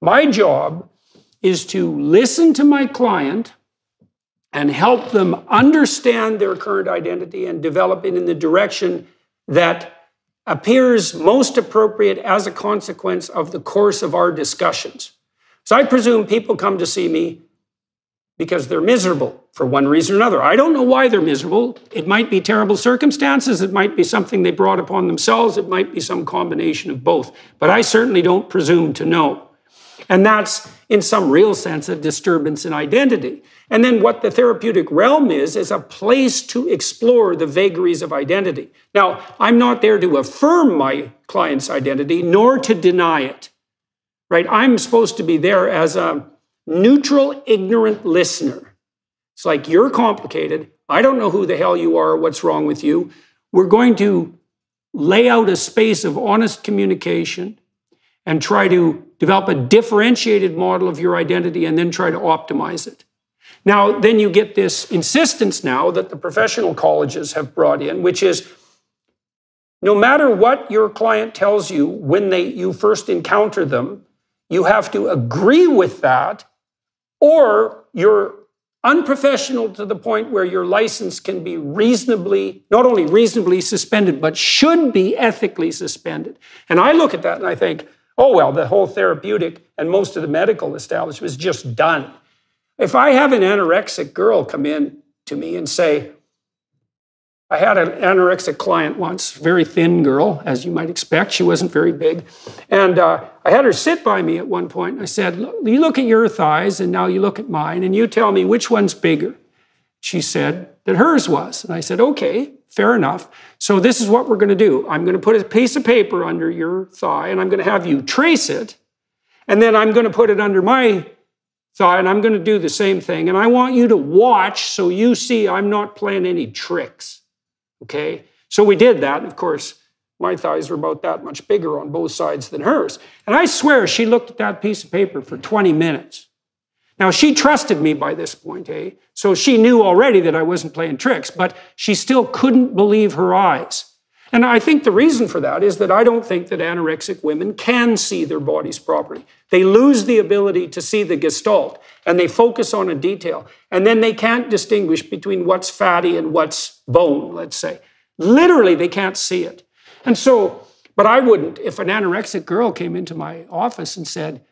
My job is to listen to my client and help them understand their current identity and develop it in the direction that appears most appropriate as a consequence of the course of our discussions. So I presume people come to see me because they're miserable for one reason or another. I don't know why they're miserable. It might be terrible circumstances. It might be something they brought upon themselves. It might be some combination of both. But I certainly don't presume to know. And that's, in some real sense, a disturbance in identity. And then what the therapeutic realm is a place to explore the vagaries of identity. Now, I'm not there to affirm my client's identity, nor to deny it, right? I'm supposed to be there as a neutral, ignorant listener. It's like, you're complicated. I don't know who the hell you are or what's wrong with you. We're going to lay out a space of honest communication and try to develop a differentiated model of your identity and then try to optimize it. Now, then you get this insistence now that the professional colleges have brought in, which is no matter what your client tells you when you first encounter them, you have to agree with that, or you're unprofessional to the point where your license can be not only reasonably suspended, but should be ethically suspended. And I look at that and I think, oh, well, the whole therapeutic and most of the medical establishment is just done. If I have an anorexic girl come in to me and say, I had an anorexic client once, very thin girl, as you might expect. She wasn't very big. And I had her sit by me at one point. And I said, you look at your thighs and now you look at mine and you tell me which one's bigger. She said that hers was. And I said, okay, fair enough. So this is what we're going to do. I'm going to put a piece of paper under your thigh and I'm going to have you trace it. And then I'm going to put it under my thigh and I'm going to do the same thing. And I want you to watch so you see I'm not playing any tricks. Okay? So we did that. And of course, my thighs were about that much bigger on both sides than hers. And I swear she looked at that piece of paper for 20 minutes. Now, she trusted me by this point, so she knew already that I wasn't playing tricks, but she still couldn't believe her eyes. And I think the reason for that is that I don't think that anorexic women can see their bodies properly. They lose the ability to see the gestalt, and they focus on a detail. And then they can't distinguish between what's fatty and what's bone, let's say. Literally, they can't see it. And so, but I wouldn't, if an anorexic girl came into my office and said,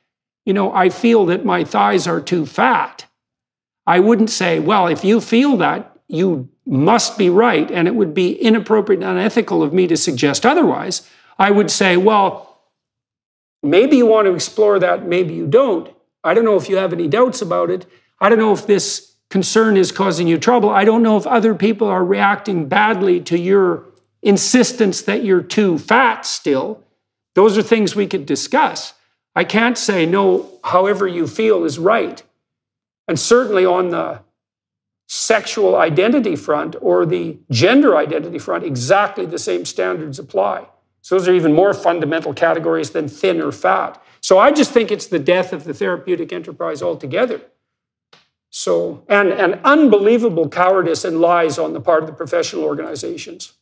you know, I feel that my thighs are too fat, I wouldn't say, well, if you feel that, you must be right, and it would be inappropriate and unethical of me to suggest otherwise. I would say, well, maybe you want to explore that, maybe you don't. I don't know if you have any doubts about it. I don't know if this concern is causing you trouble. I don't know if other people are reacting badly to your insistence that you're too fat still. Those are things we could discuss. I can't say, no, however you feel is right. And certainly on the sexual identity front or the gender identity front, exactly the same standards apply. So those are even more fundamental categories than thin or fat. So I just think it's the death of the therapeutic enterprise altogether. So, and unbelievable cowardice and lies on the part of the professional organizations.